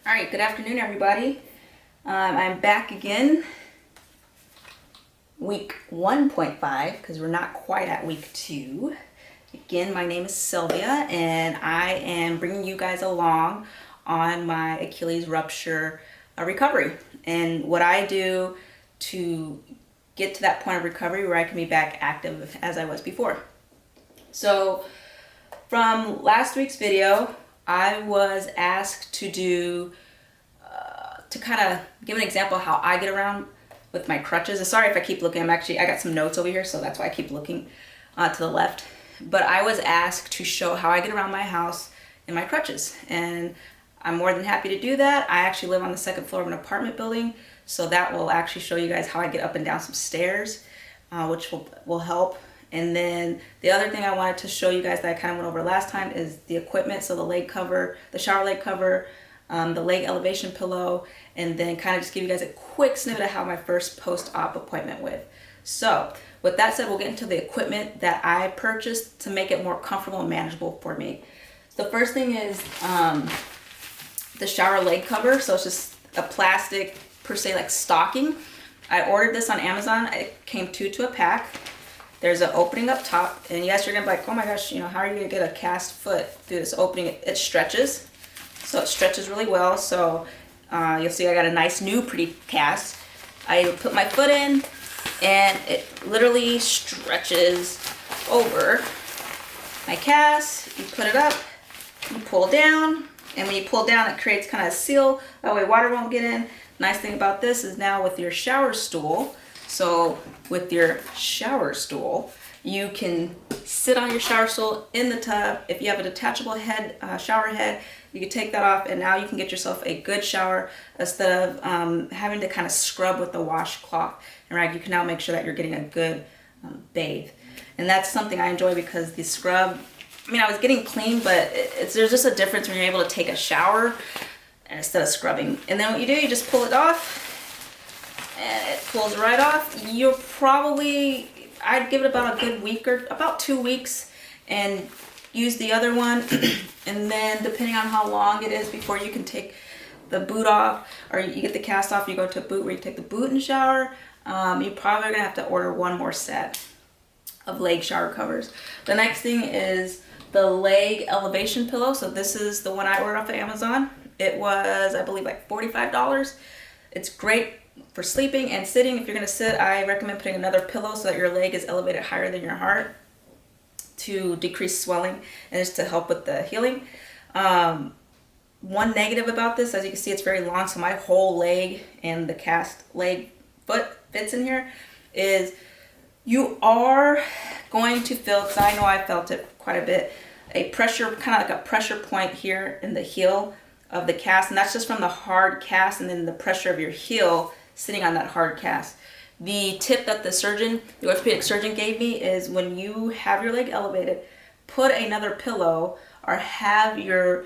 All right, good afternoon, everybody. I'm back again, week 1.5, because we're not quite at week 2. Again, my name is Sylvia, and I am bringing you guys along on my Achilles rupture recovery and what I do to get to that point of recovery where I can be back active as I was before. So, from last week's video, I was asked to do to kind of give an example of how I get around with my crutches. Sorry if I keep looking. I got some notes over here, so that's why I keep looking to the left. But I was asked to show how I get around my house in my crutches, and I'm more than happy to do that. I actually live on the second floor of an apartment building, so that will actually show you guys how I get up and down some stairs, which will help. And then the other thing I wanted to show you guys that I kind of went over last time is the equipment. So the leg cover, the shower leg cover, the leg elevation pillow, and then kind of just give you guys a quick snippet of how my first post-op appointment went. So with that said, we'll get into the equipment that I purchased to make it more comfortable and manageable for me. So the first thing is the shower leg cover. So it's just a plastic, per se, like stocking. I ordered this on Amazon. It came two to a pack. There's an opening up top, and yes, you're gonna be like, oh my gosh, how are you gonna get a cast foot through this opening? It stretches. So it stretches really well. So you'll see I got a nice new pretty cast. I put my foot in and it literally stretches over my cast. You put it up, you pull down, and when you pull down it creates kind of a seal. That way water won't get in. Nice thing about this is now with your shower stool, so with your shower stool, you can sit on your shower stool in the tub. If you have a detachable head, shower head, you can take that off, and now you can get yourself a good shower instead of having to kind of scrub with the washcloth. And right, you can now make sure that you're getting a good bathe. And that's something I enjoy because the scrub, I was getting clean, but there's just a difference when you're able to take a shower instead of scrubbing. And then what you do, you just pull it off, and it pulls right off. I'd give it about a good week or about 2 weeks and use the other one. And then depending on how long it is before you can take the boot off, or you get the cast off, you go to a boot where you take the boot and shower, you probably are gonna have to order one more set of leg shower covers. The next thing is the leg elevation pillow. So this is the one I ordered off of Amazon. It was, I believe, like $45. It's great for sleeping and sitting. If you're gonna sit, I recommend putting another pillow so that your leg is elevated higher than your heart to decrease swelling and just to help with the healing. One negative about this, as you can see, it's very long, so my whole leg and the cast leg foot fits in here, is you are going to feel, because I know I felt it quite a bit, a pressure, kind of like a pressure point here in the heel of the cast, and that's just from the hard cast and then the pressure of your heel sitting on that hard cast. The tip that the orthopedic surgeon gave me is when you have your leg elevated, put another pillow or have your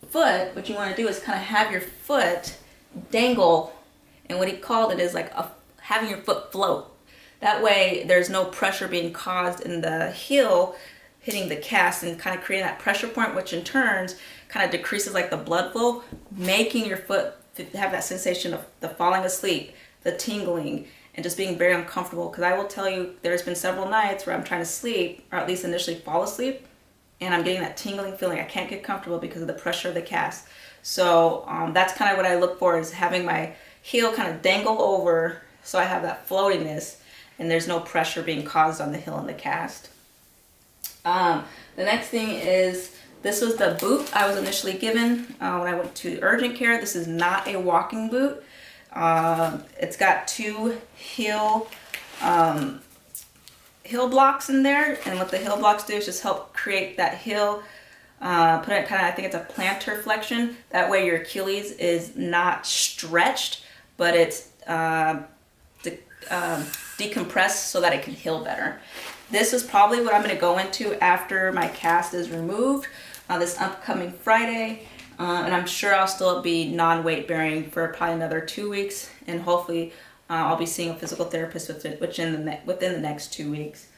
foot, what you want to do is kind of have your foot dangle, and what he called it is like having your foot float. That way there's no pressure being caused in the heel hitting the cast and kind of creating that pressure point, which in turns kind of decreases like the blood flow, making your foot have that sensation of the falling asleep, the tingling, and just being very uncomfortable. Because I will tell you, there's been several nights where I'm trying to sleep, or at least initially fall asleep, and I'm getting that tingling feeling. I can't get comfortable because of the pressure of the cast. So that's kind of what I look for, is having my heel kind of dangle over so I have that floatiness and there's no pressure being caused on the heel and the cast. The next thing is, this was the boot I was initially given when I went to urgent care. This is not a walking boot. It's got two heel blocks in there, and what the heel blocks do is just help create that heel, put it kind of, I think it's a plantar flexion. That way your Achilles is not stretched, but it's decompressed so that it can heal better. This is probably what I'm going to go into after my cast is removed this upcoming Friday. And I'm sure I'll still be non-weight bearing for probably another 2 weeks, and hopefully I'll be seeing a physical therapist within the next 2 weeks.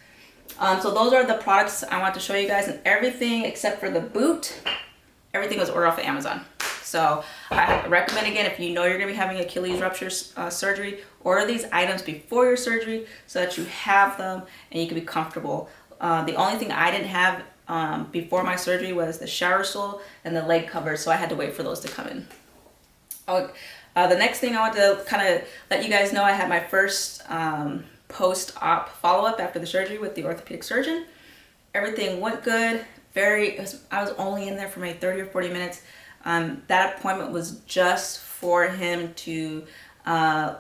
So those are the products I want to show you guys, and everything except for the boot, everything was ordered off of Amazon. So I recommend, again, if you know you're going to be having Achilles rupture surgery, order these items before your surgery so that you have them and you can be comfortable. The only thing I didn't have before my surgery was the shower stool and the leg covers, so I had to wait for those to come in. The next thing I want to kind of let you guys know, I had my first post-op follow-up after the surgery with the orthopedic surgeon. Everything went good. I was only in there for maybe 30 or 40 minutes. That appointment was just for him to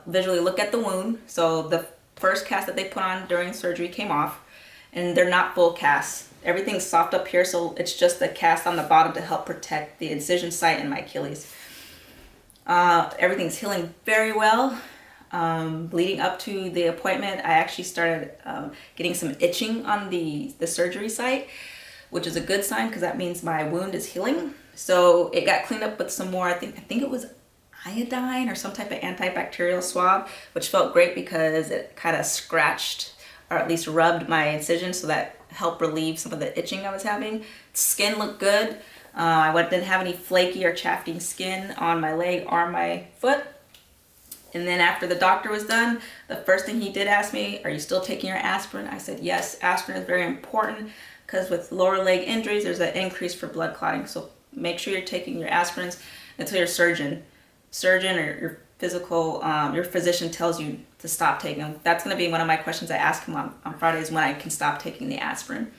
visually look at the wound. So the first cast that they put on during surgery came off, and they're not full casts. Everything's soft up here, so it's just the cast on the bottom to help protect the incision site in my Achilles. Everything's healing very well. Leading up to the appointment, I actually started getting some itching on the surgery site, which is a good sign because that means my wound is healing. So it got cleaned up with some more, I think it was iodine or some type of antibacterial swab, which felt great because it kind of scratched or at least rubbed my incision, so that helped relieve some of the itching I was having. Skin looked good. I didn't have any flaky or chafing skin on my leg or my foot. And then after the doctor was done, the first thing he did ask me, are you still taking your aspirin? I said, yes, aspirin is very important because with lower leg injuries, there's an increase for blood clotting. So make sure you're taking your aspirins until your surgeon or your physician tells you to stop taking them. That's going to be one of my questions I ask him on Fridays, when I can stop taking the aspirin.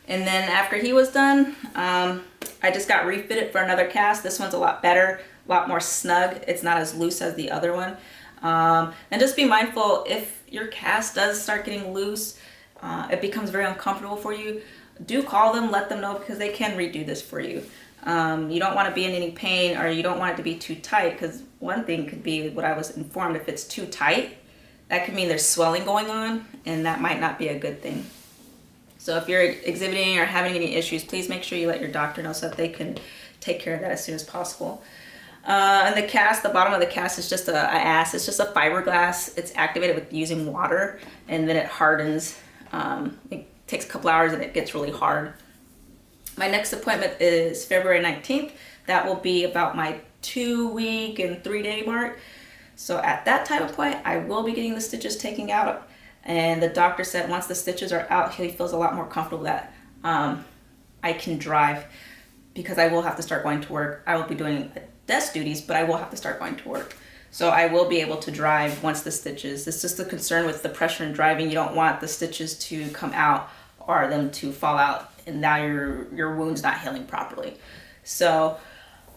And then after he was done, I just got refitted for another cast. This one's a lot better, a lot more snug. It's not as loose as the other one. And just be mindful, if your cast does start getting loose, it becomes very uncomfortable for you, do call them, let them know, because they can redo this for you. You don't want to be in any pain, or you don't want it to be too tight, because one thing could be what I was informed, if it's too tight, that could mean there's swelling going on, and that might not be a good thing. So if you're exhibiting or having any issues, please make sure you let your doctor know so that they can take care of that as soon as possible. And the cast, the bottom of the cast is just it's just a fiberglass. It's activated with using water, and then it hardens. It takes a couple hours and it gets really hard. My next appointment is February 19th. That will be about my 2-week and 3-day mark. So at that time of point, I will be getting the stitches taken out. And the doctor said once the stitches are out, he feels a lot more comfortable that I can drive, because I will have to start going to work. I will be doing desk duties, but I will have to start going to work. So I will be able to drive once the stitches. It's just the concern with the pressure in driving. You don't want the stitches to come out or them to fall out, and now your wound's not healing properly. So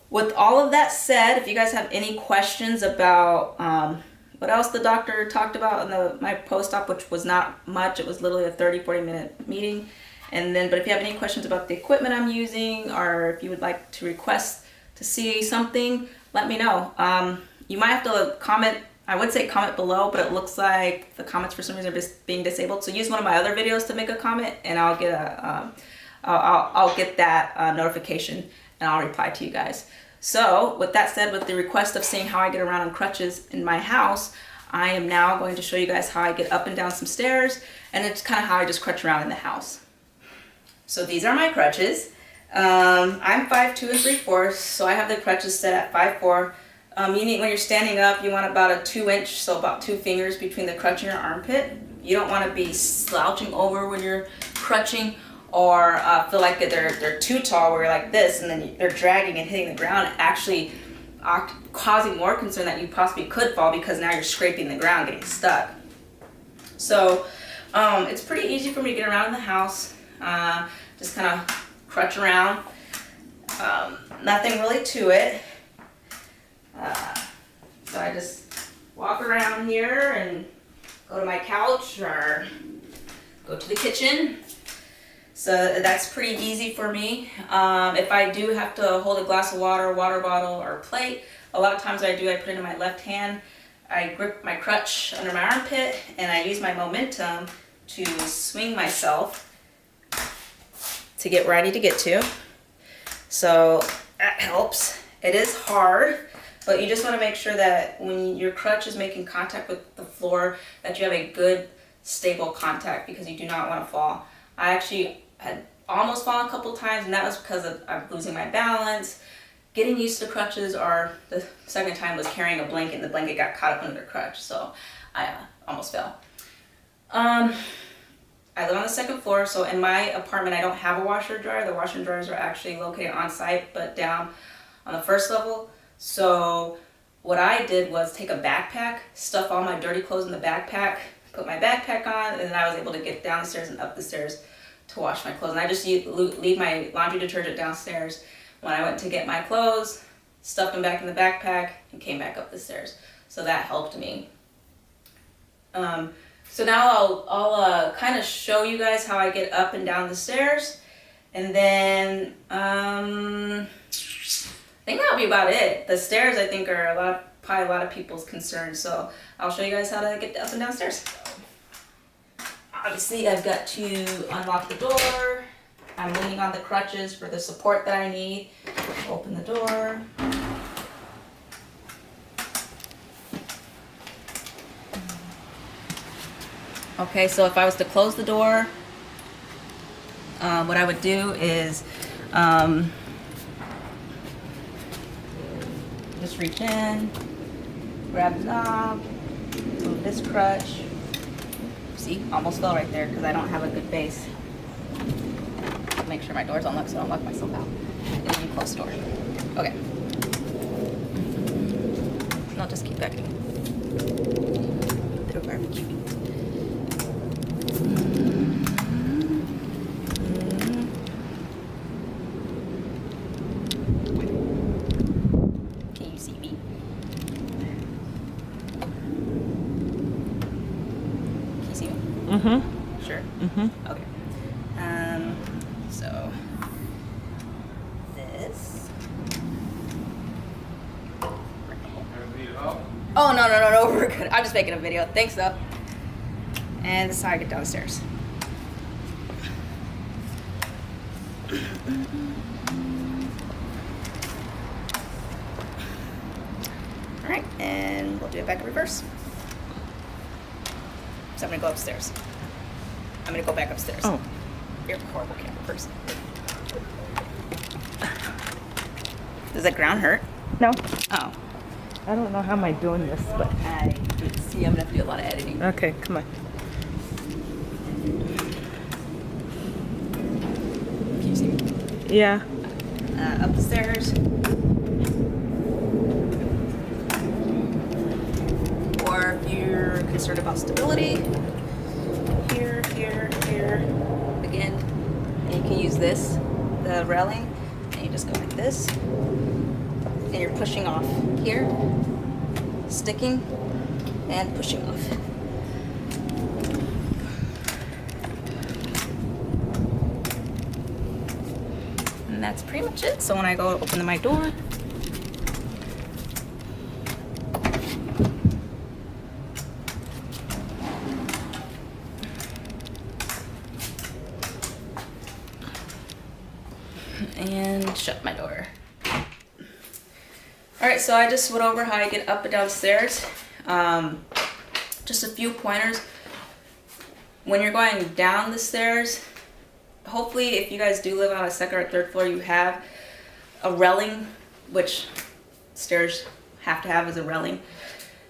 with all of that said, if you guys have any questions about what else the doctor talked about in my post-op, which was not much, it was literally a 30-40 minute meeting. But if you have any questions about the equipment I'm using, or if you would like to request to see something, let me know. You might have to comment. I would say comment below, but it looks like the comments for some reason are just being disabled. So use one of my other videos to make a comment, and I'll get I'll get that notification, and I'll reply to you guys. So with that said, with the request of seeing how I get around on crutches in my house, I am now going to show you guys how I get up and down some stairs, and it's kind of how I just crutch around in the house. So these are my crutches. I'm 5'2" and 3/4", so I have the crutches set at 5'4". You need, when you're standing up, you want about a 2-inch, so about 2 fingers between the crutch and your armpit. You don't want to be slouching over when you're crutching, or feel like they're too tall where you're like this and then they're dragging and hitting the ground, actually causing more concern that you possibly could fall, because now you're scraping the ground, getting stuck. So it's pretty easy for me to get around in the house. Just kind of crutch around. Nothing really to it. So I just walk around here and go to my couch or go to the kitchen. So that's pretty easy for me. If I do have to hold a glass of water, water bottle, or plate, a lot of times I put it in my left hand. I grip my crutch under my armpit, and I use my momentum to swing myself to get where I need to get to. So that helps. It is hard, but you just want to make sure that when your crutch is making contact with the floor, that you have a good, stable contact, because you do not want to fall. I actually had almost fallen a couple times, and that was because I'm losing my balance. getting used to crutches, or the second time was carrying a blanket and the blanket got caught up under the crutch, so I almost fell. I live on the second floor, so in my apartment I don't have a washer and dryer. The washer and dryers are actually located on site, but down on the first level. So what I did was take a backpack, stuff all my dirty clothes in the backpack, put my backpack on, and then I was able to get down the stairs and up the stairs to wash my clothes. And I just leave my laundry detergent downstairs. When I went to get my clothes, stuffed them back in the backpack, and came back up the stairs. So that helped me. So now I'll kind of show you guys how I get up and down the stairs, and then I think that'll be about it. The stairs, I think, are probably a lot of people's concerns, so I'll show you guys how to get up and down stairs. Obviously, I've got to unlock the door. I'm leaning on the crutches for the support that I need. Open the door. Okay, so if I was to close the door, what I would do is just reach in, grab the knob, move this crutch. See, almost fell right there because I don't have a good base. Make sure my door's unlocked so I don't lock myself out. And then you close the door. Okay. And I'll just keep backing. Through barbecue. Can you see me? Can you see me? Mm-hmm. Sure. Mm-hmm. Okay. So this. Oh no, we're good. I'm just making a video. Thanks though. And this is how I get downstairs. All right, and we'll do it back in reverse. So I'm gonna go upstairs. I'm gonna go back upstairs. Oh. You're a horrible camera person. Does that ground hurt? No. Oh. I don't know how am I doing this, but I see. I'm gonna have to do a lot of editing. okay, come on. Can you see me? Yeah. Up the stairs. Or if you're concerned about stability, here. Again, and you can use this, the railing, and you just go like this, and you're pushing off here, sticking, and pushing off. And that's pretty much it. So when I go open my door, and shut my door. Alright, so I just went over how I get up and down the stairs. Just a few pointers. When you're going down the stairs, hopefully if you guys do live on a second or third floor, you have a railing, which stairs have to have as a railing.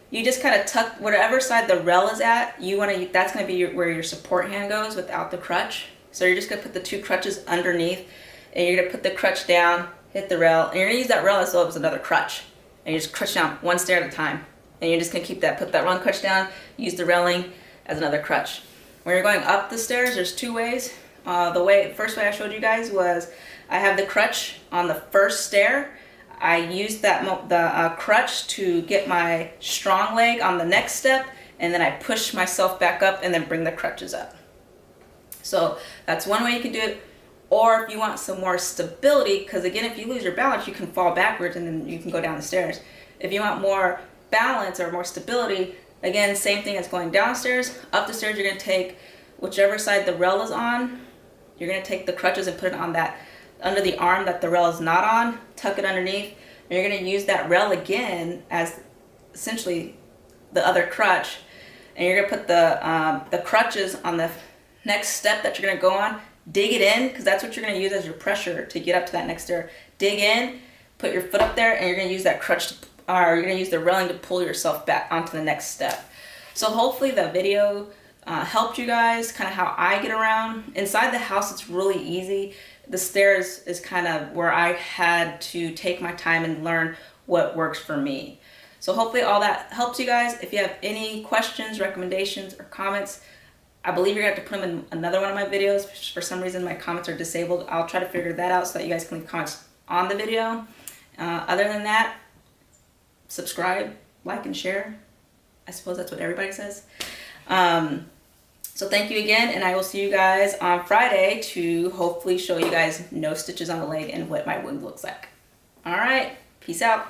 You just kind of tuck whatever side the rail is at. That's going to be where your support hand goes without the crutch. So you're just going to put the two crutches underneath, and you're going to put the crutch down, hit the rail, and you're going to use that rail as though it was another crutch. And you just crutch down one stair at a time. And you're just going to put that one crutch down, use the railing as another crutch. When you're going up the stairs, there's two ways. The first way I showed you guys was I have the crutch on the first stair. I used the crutch to get my strong leg on the next step, and then I push myself back up and then bring the crutches up. So that's one way you can do it. Or if you want some more stability, because again, if you lose your balance, you can fall backwards and then you can go down the stairs. If you want more balance or more stability, again, same thing as going downstairs. Up the stairs, you're going to take whichever side the rail is on. You're going to take the crutches and put it on that, under the arm that the rail is not on, tuck it underneath. And you're going to use that rail again as essentially the other crutch. And you're going to put the crutches on the next step that you're going to go on. Dig it in, because that's what you're going to use as your pressure to get up to that next stair. Dig in, put your foot up there and you're gonna use that crutch to, or you're gonna use the railing to pull yourself back onto the next step. So hopefully the video helped you guys kind of how I get around. Inside the house, it's really easy. The stairs is kind of where I had to take my time and learn what works for me. So hopefully all that helps you guys. If you have any questions, recommendations, or comments, I believe you're gonna have to put them in another one of my videos. For some reason, my comments are disabled. I'll try to figure that out so that you guys can leave comments on the video. Other than that, subscribe, like, and share. I suppose that's what everybody says. So thank you again, and I will see you guys on Friday to hopefully show you guys no stitches on the leg and what my wound looks like. All right, peace out.